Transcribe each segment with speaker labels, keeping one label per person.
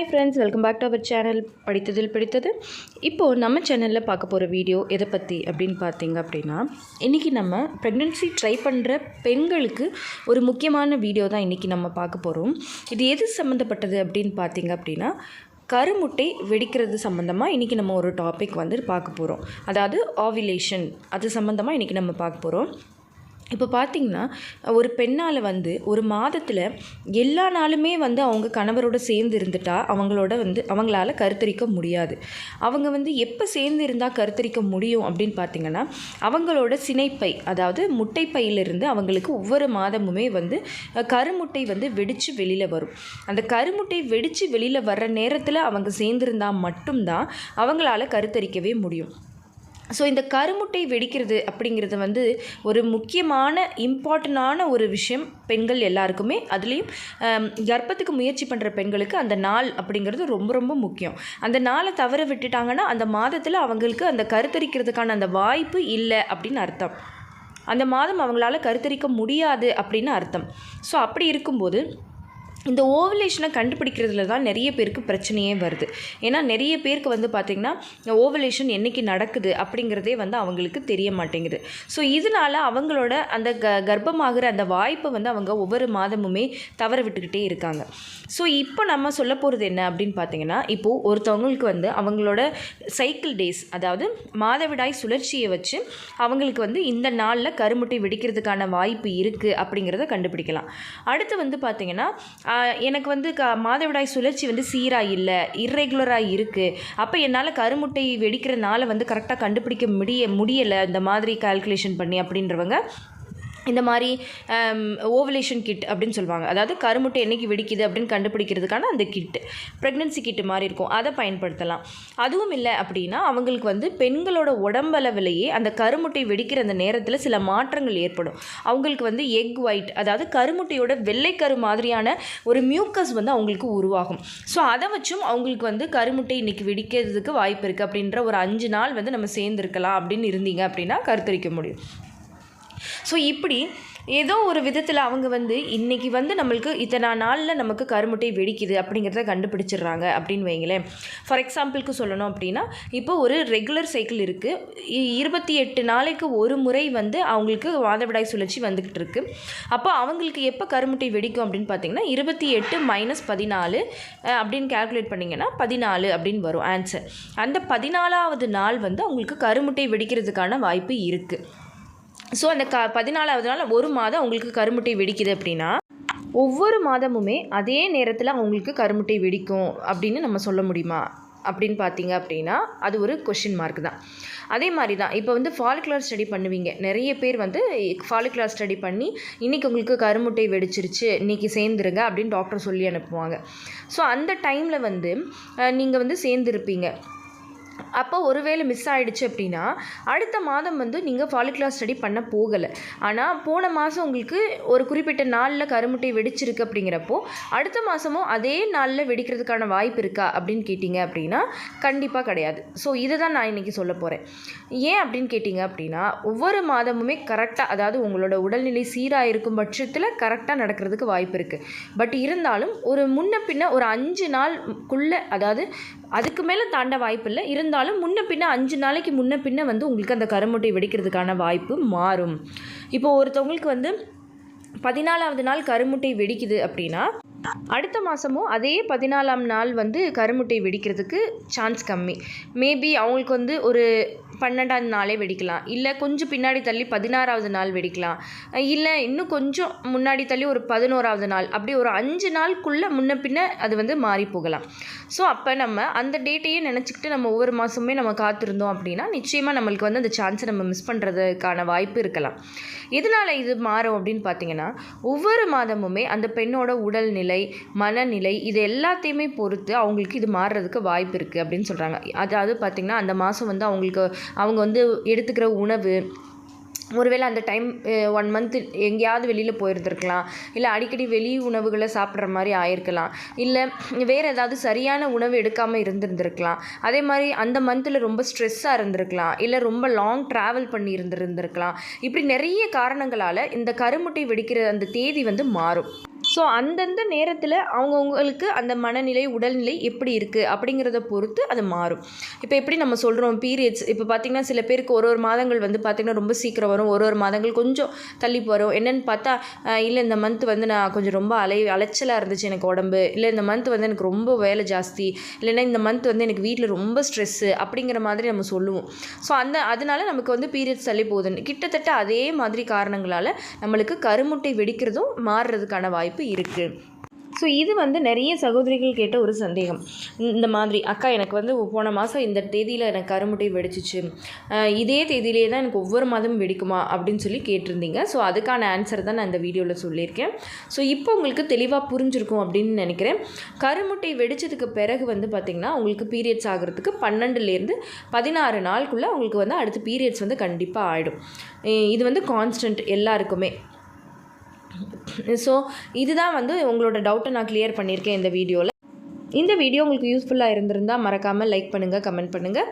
Speaker 1: Hi friends, welcome back to our channel படித்ததில் பிடித்தது. இப்போது நம்ம சேனலில் பார்க்க போகிற வீடியோ எதை பற்றி அப்படின்னு பார்த்தீங்க அப்படின்னா, இன்றைக்கி நம்ம ப்ரெக்னென்சி ட்ரை பண்ணுற பெண்களுக்கு ஒரு முக்கியமான வீடியோ தான் இன்றைக்கி நம்ம பார்க்க போகிறோம். இது எது சம்மந்தப்பட்டது அப்படின்னு பார்த்தீங்க அப்படின்னா, கருமுட்டை வெடிக்கிறது சம்மந்தமாக இன்றைக்கி நம்ம ஒரு டாபிக் பார்க்க போகிறோம். அதாவது ஆவிலேஷன், அது சம்மந்தமாக இன்றைக்கி நம்ம பார்க்க போகிறோம். இப்போ பார்த்திங்கன்னா, ஒரு பெண்ணால் ஒரு மாதத்தில் எல்லா நாளுமே அவங்க கணவரோடு சேர்ந்து இருந்துட்டால் அவங்களால கருத்தரிக்க முடியாது. அவங்க எப்போ சேர்ந்து இருந்தால் கருத்தரிக்க முடியும் அப்படின்னு பார்த்திங்கன்னா, அவங்களோட சினைப்பை, அதாவது முட்டைப்பையிலிருந்து அவங்களுக்கு ஒவ்வொரு மாதமுமே கருமுட்டை வெடித்து வெளியில் வரும். அந்த கருமுட்டை வெடித்து வெளியில் வர்ற நேரத்தில் அவங்க சேர்ந்துருந்தால் மட்டும்தான் அவங்களால கருத்தரிக்கவே முடியும். ஸோ இந்த கருமுட்டை வெடிக்கிறது அப்படிங்கிறது ஒரு முக்கியமான இம்பார்ட்டண்டான ஒரு விஷயம் பெண்கள் எல்லாருக்குமே. அதுலேயும் கர்ப்பத்துக்கு முயற்சி பண்ணுற பெண்களுக்கு அந்த நாள் அப்படிங்கிறது ரொம்ப ரொம்ப முக்கியம். அந்த நாளை தவற விட்டுட்டாங்கன்னா அந்த மாதத்தில் அவங்களுக்கு அந்த கருத்தரிக்கிறதுக்கான அந்த வாய்ப்பு இல்லை அப்படின்னு அர்த்தம். அந்த மாதம் அவங்களால கருத்தரிக்க முடியாது அப்படின்னு அர்த்தம். ஸோ அப்படி இருக்கும்போது இந்த ஓவலேஷனை கண்டுபிடிக்கிறதுல தான் நிறைய பேருக்கு பிரச்சனையே வருது. ஏன்னா நிறைய பேருக்கு பார்த்திங்கன்னா, ஓவலேஷன் என்றைக்கு நடக்குது அப்படிங்கிறதே அவங்களுக்கு தெரிய மாட்டேங்குது. ஸோ இதனால் அவங்களோட அந்த கர்ப்பமாகிற அந்த வாய்ப்பை அவங்க ஒவ்வொரு மாதமுமே தவற விட்டுக்கிட்டே இருக்காங்க. ஸோ இப்போ நம்ம சொல்ல போகிறது என்ன அப்படின்னு பார்த்தீங்கன்னா, இப்போது ஒருத்தவங்களுக்கு அவங்களோட சைக்கிள் டேஸ், அதாவது மாதவிடாய் சுழற்சியை வச்சு அவங்களுக்கு இந்த நாளில் கருமுட்டை வெடிக்கிறதுக்கான வாய்ப்பு இருக்குது அப்படிங்கிறத கண்டுபிடிக்கலாம். அடுத்து பார்த்திங்கன்னா, எனக்கு மாதவிடாய் சுழற்சி சீராக இல்லை, இர்ரெகுலராக இருக்குது, அப்போ என்னால் கருமுட்டை வெடிக்கிற நாளை கரெக்டாக கண்டுபிடிக்க முடியலை இந்த மாதிரி கால்குலேஷன் பண்ணி அப்படின்றவங்க இந்த மாதிரி ஓவலேஷன் கிட் அப்படின்னு சொல்லுவாங்க. அதாவது கருமுட்டை என்றைக்கு வெடிக்குது அப்படின்னு கண்டுபிடிக்கிறதுக்கான அந்த கிட்டு, ப்ரெக்னென்சி கிட்டு மாதிரி இருக்கும், அதை பயன்படுத்தலாம். அதுவும் இல்லை அப்படின்னா அவங்களுக்கு பெண்களோட உடம்பளவிலேயே அந்த கருமுட்டை வெடிக்கிற அந்த நேரத்தில் சில மாற்றங்கள் ஏற்படும். அவங்களுக்கு எக் ஒயிட், அதாவது கருமுட்டையோட வெள்ளைக்கரு மாதிரியான ஒரு மியூக்கஸ் அவங்களுக்கு உருவாகும். ஸோ அதை வச்சும் அவங்களுக்கு கருமுட்டை இன்றைக்கி வெடிக்கிறதுக்கு வாய்ப்பு இருக்குது அப்படின்ற ஒரு 5 நாள் நம்ம சேர்ந்துருக்கலாம் அப்படின்னு இருந்தீங்க அப்படின்னா கருத்தரிக்க முடியும். ஸோ இப்படி ஏதோ ஒரு விதத்தில் அவங்க இன்றைக்கி நம்மளுக்கு இத்தனை நாளில் நமக்கு கருமுட்டை வெடிக்குது அப்படிங்கிறத கண்டுபிடிச்சிடுறாங்க அப்படின்னு வைங்களேன். ஃபார் எக்ஸாம்பிளுக்கு சொல்லணும் அப்படின்னா, இப்போ ஒரு ரெகுலர் சைக்கிள் இருக்குது, 28 நாளைக்கு ஒரு முறை அவங்களுக்கு மாதவிடாய் சுழற்சி வந்துக்கிட்டு இருக்குது. அப்போ அவங்களுக்கு எப்போ கருமுட்டை வெடிக்கும் அப்படின்னு பார்த்தீங்கன்னா, 28 - 14 அப்படின்னு கால்குலேட் பண்ணிங்கன்னா 14 அப்படின்னு வரும் ஆன்சர். அந்த 14வது நாள் அவங்களுக்கு கருமுட்டை வெடிக்கிறதுக்கான வாய்ப்பு இருக்குது. ஸோ அந்த 14வது நாள் ஒரு மாதம் அவங்களுக்கு கருமுட்டை வெடிக்குது அப்படின்னா, ஒவ்வொரு மாதமுமே அதே நேரத்தில் அவங்களுக்கு கருமுட்டை வெடிக்கும் அப்படின்னு நம்ம சொல்ல முடியுமா அப்படின்னு பார்த்தீங்க அப்படின்னா, அது ஒரு கொஷின் மார்க் தான். அதே மாதிரி தான் இப்போ ஃபாலிகுலர் ஸ்டடி பண்ணுவீங்க. நிறைய பேர் ஃபாலிகுலர் ஸ்டடி பண்ணி இன்றைக்கி உங்களுக்கு கருமுட்டை வெடிச்சிருச்சு, இன்றைக்கி சேர்ந்துருங்க அப்படின்னு டாக்டர் சொல்லி அனுப்புவாங்க. ஸோ அந்த டைமில் நீங்கள் சேர்ந்துருப்பீங்க. அப்போ ஒருவேளை மிஸ் ஆகிடுச்சு அப்படின்னா அடுத்த மாதம் நீங்கள் ஃபாலிகுலர் ஸ்டடி பண்ண போகலை. ஆனால் போன மாதம் உங்களுக்கு ஒரு குறிப்பிட்ட நாளில் கருமுட்டை வெடிச்சிருக்கு அப்படிங்கிறப்போ அடுத்த மாதமும் அதே நாளில் வெடிக்கிறதுக்கான வாய்ப்பு இருக்கா அப்படின்னு கேட்டிங்க அப்படின்னா கண்டிப்பாக கிடையாது. ஸோ இதை தான் நான் இன்றைக்கி சொல்ல போகிறேன். ஏன் அப்படின்னு கேட்டிங்க அப்படின்னா, ஒவ்வொரு மாதமுமே கரெக்டாக, அதாவது உங்களோட உடல்நிலை சீராக இருக்கும் பட்சத்தில் கரெக்டாக நடக்கிறதுக்கு வாய்ப்பு இருக்குது. பட் இருந்தாலும் ஒரு முன்ன பின்ன ஒரு 5 நாளுக்குள்ளே, அதாவது அதுக்கு மேலே தாண்ட வாய்ப்பு இல்லை, இருந்தாலும் முன்ன பின்ன 5 நாளைக்கு முன்ன பின்ன உங்களுக்கு அந்த கருமுட்டை வெடிக்கிறதுக்கான வாய்ப்பு மாறும். இப்போ ஒருத்தவங்களுக்கு 14வது நாள் கருமுட்டை வெடிக்குது அப்படின்னா அடுத்த மாதமும் அதே 14ஆம் நாள் கருமுட்டை வெடிக்கிறதுக்கு சான்ஸ் கம்மி. மேபி அவங்களுக்கு ஒரு 12ஆவது நாளே வெடிக்கலாம், இல்லை கொஞ்சம் பின்னாடி தள்ளி 16வது நாள் வெடிக்கலாம், இல்லை இன்னும் கொஞ்சம் முன்னாடி தள்ளி ஒரு 11ஆவது நாள், அப்படி ஒரு 5 நாளுக்குள்ளே முன்ன பின்ன அது மாறி போகலாம். ஸோ அப்போ நம்ம அந்த டேட்டையே நினச்சிக்கிட்டு நம்ம ஒவ்வொரு மாதமே நம்ம காத்திருந்தோம் அப்படின்னா நிச்சயமாக நம்மளுக்கு அந்த சான்ஸை நம்ம மிஸ் பண்ணுறதுக்கான வாய்ப்பு இருக்கலாம். எதனால் இது மாறும் அப்படின்னு பார்த்தீங்கன்னா, ஒவ்வொரு மாதமுமே அந்த பெண்ணோட உடல்நிலை, மனநிலை, இது எல்லாத்தையுமே பொறுத்து அவங்களுக்கு இது மாறுறதுக்கு வாய்ப்பு இருக்குது அப்படின்னு சொல்கிறாங்க. அதாவது பார்த்திங்கன்னா, அந்த மாதம் அவங்க எடுத்துக்கிற உணவு, ஒருவேளை அந்த டைம் 1 மந்த் எங்கேயாவது வெளியில் போயிருந்துருக்கலாம், இல்லை அடிக்கடி வெளி உணவுகளை சாப்பிட்ற மாதிரி ஆயிருக்கலாம், இல்லை வேறு ஏதாவது சரியான உணவு எடுக்காமல் இருந்திருக்கலாம், அதே மாதிரி அந்த மந்தில் ரொம்ப ஸ்ட்ரெஸ்ஸாக இருந்திருக்கலாம், இல்லை ரொம்ப லாங் ட்ராவல் பண்ணி இருந்திருக்கலாம். இப்படி நிறைய காரணங்களால் இந்த கருமுட்டை வெடிக்கிற அந்த தேதி மாறும். ஸோ அந்தந்த நேரத்தில் அவங்கவுங்களுக்கு அந்த மனநிலை உடல்நிலை எப்படி இருக்குது அப்படிங்கிறத பொறுத்து அது மாறும். இப்போ எப்படி நம்ம சொல்கிறோம் பீரியட்ஸ் இப்போ பார்த்திங்கன்னா சில பேருக்கு ஒரு மாதங்கள் வந்து பார்த்திங்கன்னா ரொம்ப சீக்கிரம் வரும், ஒரு மாதங்கள் கொஞ்சம் தள்ளி வரும். என்னென்னு பார்த்தா இல்லை இந்த மந்த் வந்து நான் கொஞ்சம் ரொம்ப அலைச்சலாக இருந்துச்சு எனக்கு உடம்பு, இல்லை இந்த மந்த் வந்து எனக்கு ரொம்ப வேலை ஜாஸ்தி, இல்லைன்னா இந்த மந்த் வந்து எனக்கு வீட்டில் ரொம்ப ஸ்ட்ரெஸ்ஸு அப்படிங்கிற மாதிரி நம்ம சொல்லுவோம். ஸோ அதனால நமக்கு வந்து பீரியட்ஸ் தள்ளி போகுதுன்னு கிட்டத்தட்ட அதே மாதிரி காரணங்களால் நம்மளுக்கு கருமுட்டை வெடிக்கிறதும் மாறுறதுக்கான வாய்ப்பு இருக்குது. ஸோ இது வந்து நிறைய சகோதரிகள் கேட்ட ஒரு சந்தேகம். இந்த மாதிரி அக்கா எனக்கு வந்து போன மாதம் இந்த தேதியில் எனக்கு கருமுட்டை வெடிச்சிச்சு, இதே தேதியிலே தான் எனக்கு ஒவ்வொரு மாதமும் வெடிக்குமா அப்படின்னு சொல்லி கேட்டிருந்தீங்க. ஸோ அதுக்கான ஆன்சர் தான் நான் இந்த வீடியோவில் சொல்லியிருக்கேன். ஸோ இப்போ உங்களுக்கு தெளிவாக புரிஞ்சிருக்கும் அப்படின்னு நினைக்கிறேன். கருமுட்டை வெடித்ததுக்கு பிறகு வந்து பார்த்திங்கன்னா உங்களுக்கு பீரியட்ஸ் ஆகிறதுக்கு 12லேருந்து 16 நாளுக்குள்ளே உங்களுக்கு வந்து அடுத்து பீரியட்ஸ் வந்து கண்டிப்பாக ஆகிடும். இது வந்து கான்ஸ்டன்ட் எல்லாருக்குமே. ஸோ இதுதான் வந்து உங்களோட டவுட்டை நான் கிளியர் பண்ணியிருக்கேன் இந்த வீடியோவில். இந்த வீடியோ உங்களுக்கு யூஸ்ஃபுல்லாக இருந்திருந்தால் மறக்காமல் லைக் பண்ணுங்கள், கமெண்ட் பண்ணுங்கள்.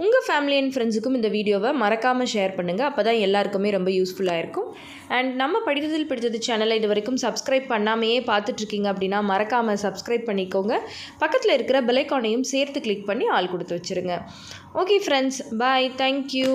Speaker 1: உங்கள் ஃபேமிலி அண்ட் ஃப்ரெண்ட்ஸுக்கும் இந்த வீடியோவை மறக்காமல் ஷேர் பண்ணுங்கள். அப்போ தான் எல்லாருக்குமே ரொம்ப யூஸ்ஃபுல்லாக இருக்கும். அண்ட் நம்ம படித்ததில் பிடித்தது சேனலை இது வரைக்கும் சப்ஸ்கிரைப் பண்ணாமையே பார்த்துட்ருக்கீங்க அப்படின்னா மறக்காமல் சப்ஸ்கிரைப் பண்ணிக்கோங்க. பக்கத்தில் இருக்கிற பெல் ஐகானையும் சேர்த்து கிளிக் பண்ணி ஆள் கொடுத்து வச்சுருங்க. ஓகே ஃப்ரெண்ட்ஸ், பாய், தேங்க்யூ.